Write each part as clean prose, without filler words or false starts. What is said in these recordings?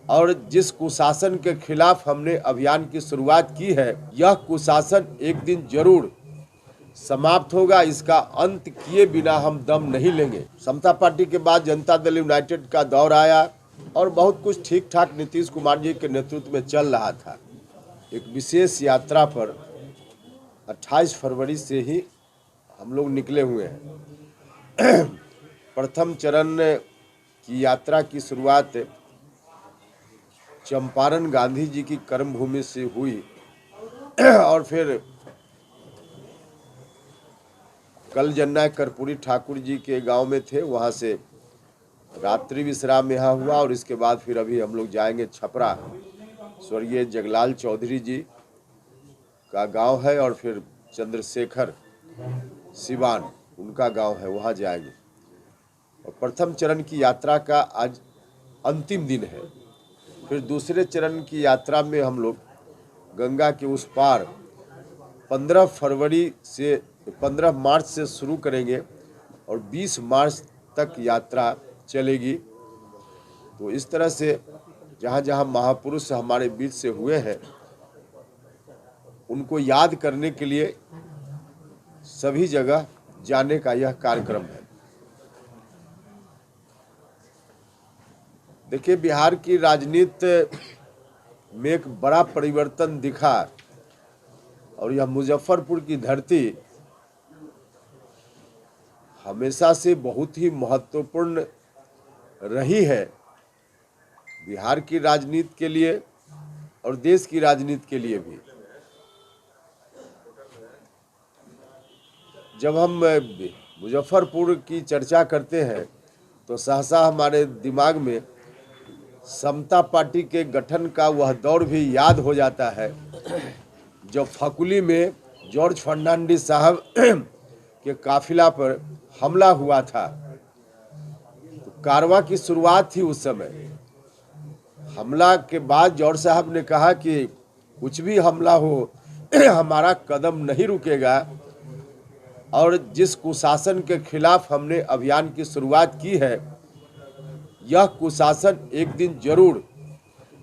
और जिस कुशासन के खिलाफ हमने अभियान की शुरुआत की है, यह कुशासन एक दिन जरूर समाप्त होगा। इसका अंत किए बिना हम दम नहीं लेंगे। समता पार्टी के बाद जनता दल यूनाइटेड का दौर आया और बहुत कुछ ठीक ठाक नीतीश कुमार जी के नेतृत्व में चल रहा था। एक विशेष यात्रा पर 28 फरवरी से ही हम लोग निकले हुए हैं। प्रथम चरण की यात्रा की शुरुआत चंपारण गांधी जी की कर्मभूमि से हुई और फिर कल जन्ना कर्पूरी ठाकुर जी के गांव में थे, वहां से रात्रि विश्राम यहाँ हुआ और इसके बाद फिर अभी हम लोग जाएंगे छपरा। स्वर्गीय जगलाल चौधरी जी का गांव है और फिर चंद्रशेखर सिवान उनका गांव है, वहां जाएंगे। और प्रथम चरण की यात्रा का आज अंतिम दिन है। फिर दूसरे चरण की यात्रा में हम लोग गंगा के उस पार 15 मार्च से शुरू करेंगे और 20 मार्च तक यात्रा चलेगी। तो इस तरह से जहाँ जहाँ महापुरुष हमारे बीच से हुए हैं उनको याद करने के लिए सभी जगह जाने का यह कार्यक्रम है। देखिए, बिहार की राजनीति में एक बड़ा परिवर्तन दिखा और यह मुजफ्फरपुर की धरती हमेशा से बहुत ही महत्वपूर्ण रही है बिहार की राजनीति के लिए और देश की राजनीति के लिए भी। जब हम मुजफ्फरपुर की चर्चा करते हैं तो सहसा हमारे दिमाग में समता पार्टी के गठन का वह दौर भी याद हो जाता है जब फकुली में जॉर्ज फर्नांडिस साहब के काफिला पर हमला हुआ था। तो कारवां की शुरुआत थी उस समय। हमला के बाद जॉर्ज साहब ने कहा कि कुछ भी हमला हो हमारा कदम नहीं रुकेगा और जिस कुशासन के खिलाफ हमने अभियान की शुरुआत की है, यह कुशासन एक दिन जरूर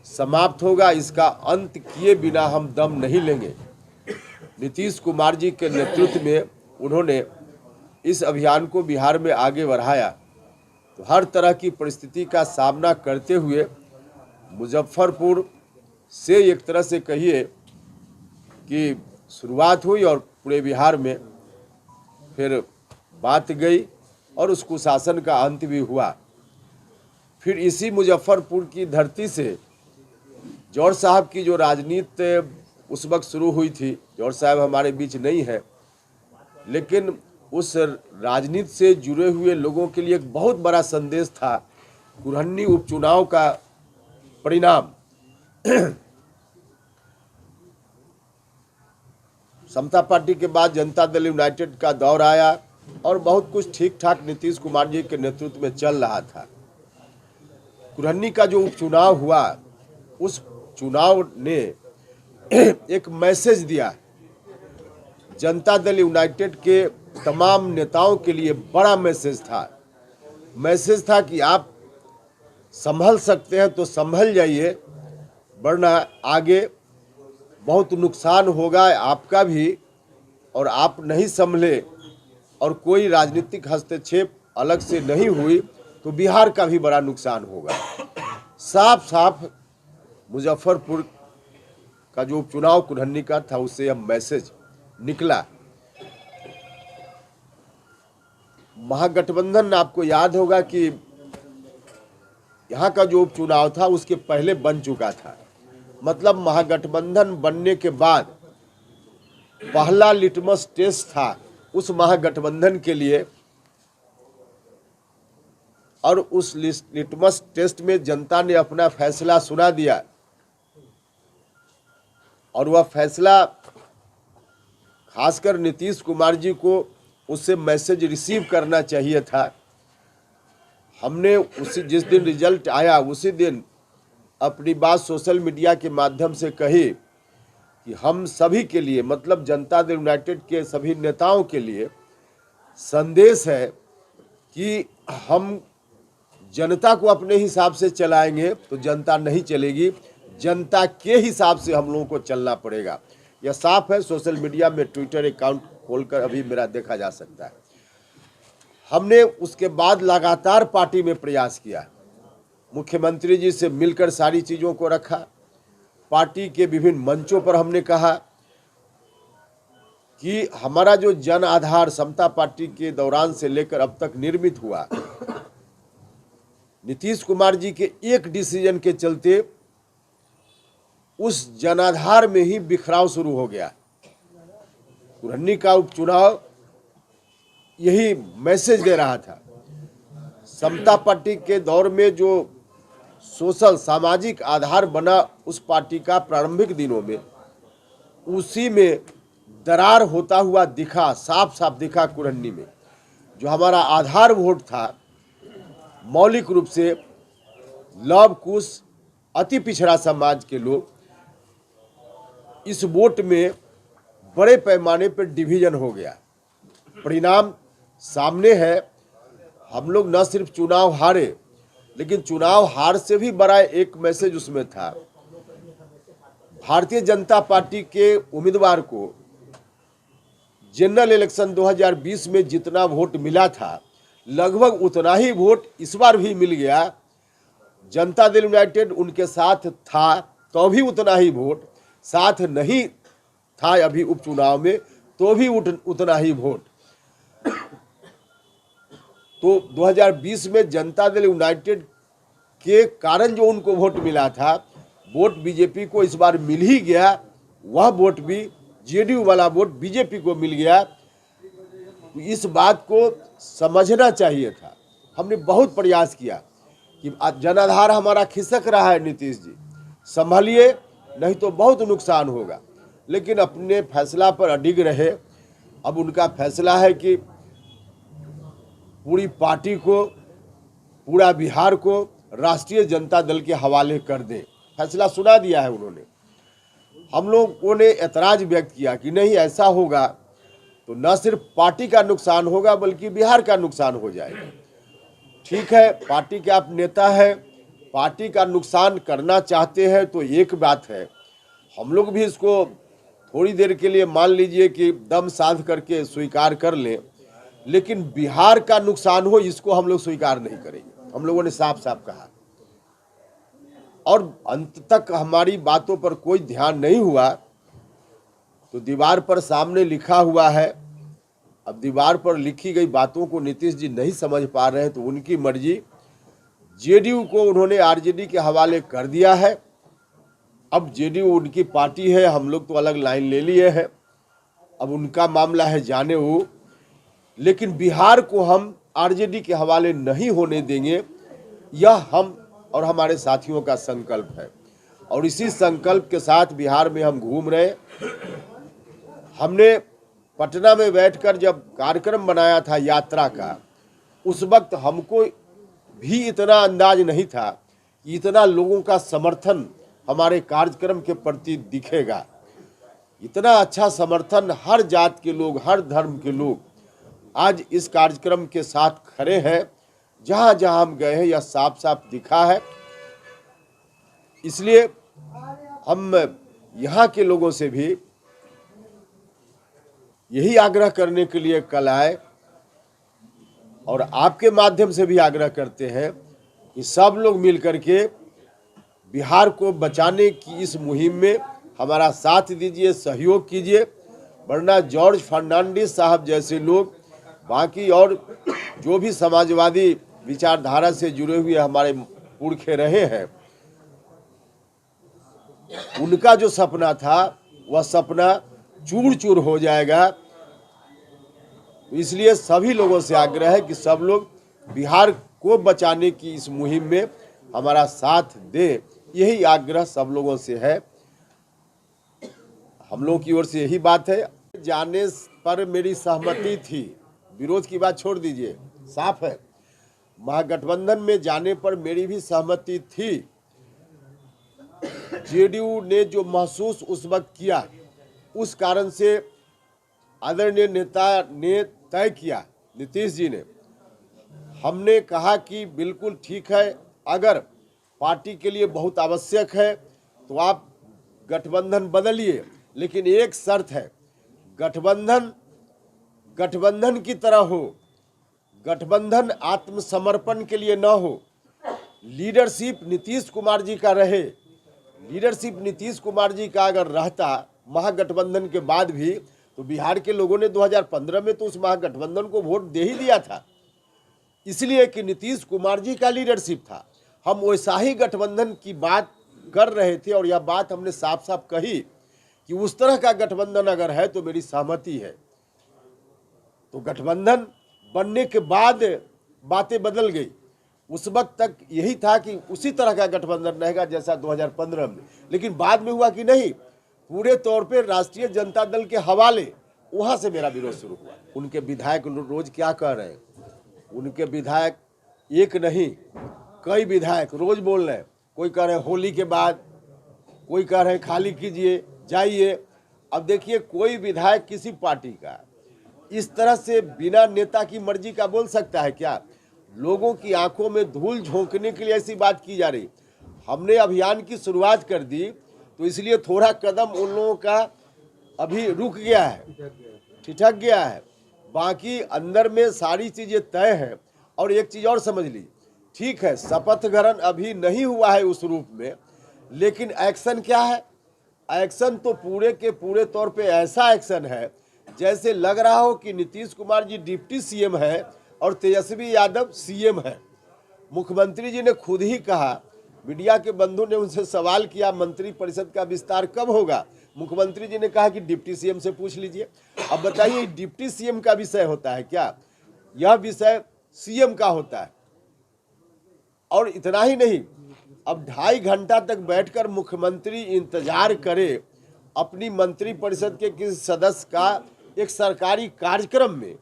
समाप्त होगा। इसका अंत किए बिना हम दम नहीं लेंगे। नीतीश कुमार जी के नेतृत्व में उन्होंने इस अभियान को बिहार में आगे बढ़ाया। तो हर तरह की परिस्थिति का सामना करते हुए मुजफ्फरपुर से एक तरह से कहिए कि शुरुआत हुई और पूरे बिहार में फिर बात गई और उस कुशासन का अंत भी हुआ। फिर इसी मुजफ्फरपुर की धरती से जॉर्ज साहब की जो राजनीति उस वक्त शुरू हुई थी, जॉर्ज साहब हमारे बीच नहीं है, लेकिन उस राजनीति से जुड़े हुए लोगों के लिए एक बहुत बड़ा संदेश था कुरहन्नी उपचुनाव का परिणाम। समता पार्टी के बाद जनता दल यूनाइटेड का दौर आया और बहुत कुछ ठीक ठाक नीतीश कुमार जी के नेतृत्व में चल रहा था। कुरहन्नी का जो उपचुनाव हुआ, उस चुनाव ने एक मैसेज दिया जनता दल यूनाइटेड के तमाम नेताओं के लिए। बड़ा मैसेज था कि आप संभल सकते हैं तो संभल जाइए, वरना आगे बहुत नुकसान होगा आपका भी, और आप नहीं संभले और कोई राजनीतिक हस्तक्षेप अलग से नहीं हुई तो बिहार का भी बड़ा नुकसान होगा। साफ साफ मुजफ्फरपुर का जो उपचुनाव कुरहन्नी का था उससे यह मैसेज निकला। महागठबंधन, आपको याद होगा कि यहाँ का जो उपचुनाव था उसके पहले बन चुका था। मतलब महागठबंधन बनने के बाद पहला लिटमस टेस्ट था उस महागठबंधन के लिए, और उस लिटमस टेस्ट में जनता ने अपना फैसला सुना दिया और वह फैसला खासकर नीतीश कुमार जी को उससे मैसेज रिसीव करना चाहिए था। हमने जिस दिन रिजल्ट आया उसी दिन अपनी बात सोशल मीडिया के माध्यम से कही कि हम सभी के लिए, मतलब जनता दल यूनाइटेड के सभी नेताओं के लिए संदेश है कि हम जनता को अपने हिसाब से चलाएंगे तो जनता नहीं चलेगी, जनता के हिसाब से हम लोगों को चलना पड़ेगा। यह साफ है, सोशल मीडिया में ट्विटर अकाउंट खोलकर अभी मेरा देखा जा सकता है। हमने उसके बाद लगातार पार्टी में प्रयास किया, मुख्यमंत्री जी से मिलकर सारी चीज़ों को रखा, पार्टी के विभिन्न मंचों पर हमने कहा कि हमारा जो जन आधार समता पार्टी के दौरान से लेकर अब तक निर्मित हुआ, नीतीश कुमार जी के एक डिसीजन के चलते उस जनाधार में ही बिखराव शुरू हो गया। कुरहनी का उपचुनाव यही मैसेज दे रहा था। समता पार्टी के दौर में जो सोशल सामाजिक आधार बना उस पार्टी का प्रारंभिक दिनों में, उसी में दरार होता हुआ दिखा, साफ साफ दिखा। कुरहनी में जो हमारा आधार वोट था, मौलिक रूप से लव कुश अति पिछड़ा समाज के लोग, इस वोट में बड़े पैमाने पर डिवीजन हो गया। परिणाम सामने है। हम लोग न सिर्फ चुनाव हारे, लेकिन चुनाव हार से भी बड़ा एक मैसेज उसमें था। भारतीय जनता पार्टी के उम्मीदवार को जनरल इलेक्शन 2020 में जितना वोट मिला था, लगभग उतना ही वोट इस बार भी मिल गया। जनता दल यूनाइटेड उनके साथ था तो भी उतना ही वोट, साथ नहीं था अभी उपचुनाव में तो भी उतना ही वोट। तो 2020 में जनता दल यूनाइटेड के कारण जो उनको वोट मिला था, वोट बीजेपी को इस बार मिल ही गया। वह वोट भी जेडीयू वाला वोट बीजेपी को मिल गया। इस बात को समझना चाहिए था। हमने बहुत प्रयास किया कि जनाधार हमारा खिसक रहा है, नीतीश जी संभालिए, नहीं तो बहुत नुकसान होगा। लेकिन अपने फैसला पर अडिग रहे। अब उनका फैसला है कि पूरी पार्टी को, पूरा बिहार को राष्ट्रीय जनता दल के हवाले कर दें। फैसला सुना दिया है उन्होंने। हम लोगों ने ऐतराज व्यक्त किया कि नहीं, ऐसा होगा तो न सिर्फ पार्टी का नुकसान होगा बल्कि बिहार का नुकसान हो जाएगा। ठीक है, पार्टी के आप नेता हैं, पार्टी का नुकसान करना चाहते हैं तो एक बात है, हम लोग भी इसको थोड़ी देर के लिए मान लीजिए कि दम साध करके स्वीकार कर लें, लेकिन बिहार का नुकसान हो इसको हम लोग स्वीकार नहीं करेंगे। हम लोगों ने साफ साफ कहा और अंत तक हमारी बातों पर कोई ध्यान नहीं हुआ। तो दीवार पर सामने लिखा हुआ है, अब दीवार पर लिखी गई बातों को नीतीश जी नहीं समझ पा रहे हैं तो उनकी मर्जी। जेडीयू को उन्होंने आरजेडी के हवाले कर दिया है। अब जेडीयू उनकी पार्टी है, हम लोग तो अलग लाइन ले लिए हैं, अब उनका मामला है, जाने वो। लेकिन बिहार को हम आरजेडी के हवाले नहीं होने देंगे, यह हम और हमारे साथियों का संकल्प है। और इसी संकल्प के साथ बिहार में हम घूम रहे। हमने पटना में बैठकर जब कार्यक्रम बनाया था यात्रा का, उस वक्त हमको भी इतना अंदाज नहीं था कि इतना लोगों का समर्थन हमारे कार्यक्रम के प्रति दिखेगा। इतना अच्छा समर्थन, हर जात के लोग, हर धर्म के लोग आज इस कार्यक्रम के साथ खड़े हैं। जहाँ जहाँ हम गए हैं यह साफ साफ दिखा है। इसलिए हम यहाँ के लोगों से भी यही आग्रह करने के लिए कल आए और आपके माध्यम से भी आग्रह करते हैं कि सब लोग मिलकर के बिहार को बचाने की इस मुहिम में हमारा साथ दीजिए, सहयोग कीजिए। वरना जॉर्ज फर्नांडिस साहब जैसे लोग, बाकी और जो भी समाजवादी विचारधारा से जुड़े हुए हमारे पुरखे रहे हैं, उनका जो सपना था वह सपना चूर चूर हो जाएगा। इसलिए सभी लोगों से आग्रह है कि सब लोग बिहार को बचाने की इस मुहिम में हमारा साथ दें। यही आग्रह सब लोगों से है, हम लोगों की ओर से यही बात है। जाने पर मेरी सहमति थी, विरोध की बात छोड़ दीजिए, साफ है। महागठबंधन में जाने पर मेरी भी सहमति थी। जेडीयू ने जो महसूस उस वक्त किया, उस कारण से आदरणीय नेता ने तय किया, नीतीश जी ने, हमने कहा कि बिल्कुल ठीक है, अगर पार्टी के लिए बहुत आवश्यक है तो आप गठबंधन बदलिए, लेकिन एक शर्त है, गठबंधन गठबंधन की तरह हो, गठबंधन आत्मसमर्पण के लिए न हो। लीडरशिप नीतीश कुमार जी का रहे, लीडरशिप नीतीश कुमार जी का अगर रहता महागठबंधन के बाद भी, तो बिहार के लोगों ने 2015 में तो उस महागठबंधन को वोट दे ही दिया था, इसलिए कि नीतीश कुमार जी का लीडरशिप था। हम वैसा ही गठबंधन की बात कर रहे थे और यह बात हमने साफ साफ कही कि उस तरह का गठबंधन अगर है तो मेरी सहमति है। तो गठबंधन बनने के बाद बातें बदल गई। उस वक्त तक यही था कि उसी तरह का गठबंधन रहेगा जैसा 2015 में, लेकिन बाद में हुआ कि नहीं, पूरे तौर पे राष्ट्रीय जनता दल के हवाले, वहां से मेरा विरोध शुरू हुआ। उनके विधायक रोज क्या कह रहे हैं, उनके विधायक एक नहीं कई विधायक रोज बोल रहे हैं। कोई कह रहे हैं होली के बाद, कोई कह रहे हैं खाली कीजिए जाइए। अब देखिए, कोई विधायक किसी पार्टी का इस तरह से बिना नेता की मर्जी का बोल सकता है क्या? लोगों की आंखों में धूल झोंकने के लिए ऐसी बात की जा रही। हमने अभियान की शुरुआत कर दी तो इसलिए थोड़ा कदम उन लोगों का अभी रुक गया है, ठिठक गया है, बाकी अंदर में सारी चीज़ें तय हैं। और एक चीज़ और समझ ली, ठीक है शपथ ग्रहण अभी नहीं हुआ है उस रूप में, लेकिन एक्शन क्या है? एक्शन तो पूरे के पूरे तौर पे ऐसा एक्शन है जैसे लग रहा हो कि नीतीश कुमार जी डिप्टी सीएम है और तेजस्वी यादव सीएम है। मुख्यमंत्री जी ने खुद ही कहा, मीडिया के बंधु ने उनसे सवाल किया मंत्रिपरिषद का विस्तार कब होगा, मुख्यमंत्री जी ने कहा कि डिप्टी सीएम से पूछ लीजिए। अब बताइए, डिप्टी सीएम का विषय होता है क्या? यह विषय सीएम का होता है। और इतना ही नहीं, अब 2.5 घंटा तक बैठकर मुख्यमंत्री इंतजार करे अपनी मंत्रिपरिषद के किसी सदस्य का एक सरकारी कार्यक्रम में।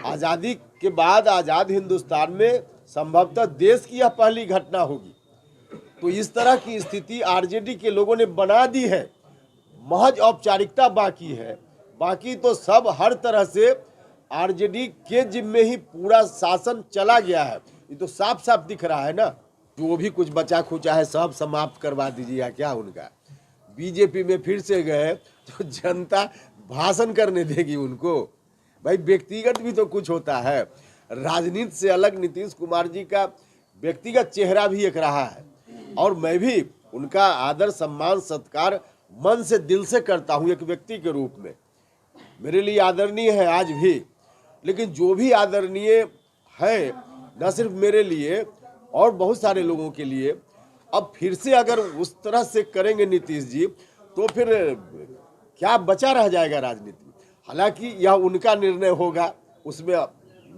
आज़ादी के बाद आज़ाद हिंदुस्तान में संभवतः देश की यह पहली घटना होगी। तो इस तरह की स्थिति आरजेडी के लोगों ने बना दी है। महज औपचारिकता बाकी है, बाकी तो सब हर तरह से आरजेडी के जिम्मे ही पूरा शासन चला गया है। ये तो साफ साफ दिख रहा है ना। जो भी कुछ बचा खुचा है सब समाप्त करवा दीजिए क्या उनका। बीजेपी में फिर से गए तो जनता भाषण करने देगी उनको? भाई व्यक्तिगत भी तो कुछ होता है। राजनीति से अलग नीतीश कुमार जी का व्यक्तिगत चेहरा भी एक रहा है, और मैं भी उनका आदर सम्मान सत्कार मन से दिल से करता हूँ एक व्यक्ति के रूप में। मेरे लिए आदरणीय है आज भी, लेकिन जो भी आदरणीय है न सिर्फ मेरे लिए और बहुत सारे लोगों के लिए, अब फिर से अगर उस तरह से करेंगे नीतीश जी तो फिर क्या बचा रह जाएगा राजनीति में। हालांकि यह उनका निर्णय होगा, उसमें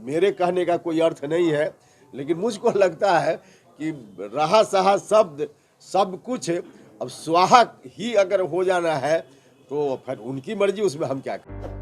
मेरे कहने का कोई अर्थ नहीं है, लेकिन मुझको लगता है कि रहा सहा शब्द सब कुछ, अब स्वाहा ही अगर हो जाना है तो फिर उनकी मर्जी, उसमें हम क्या करें।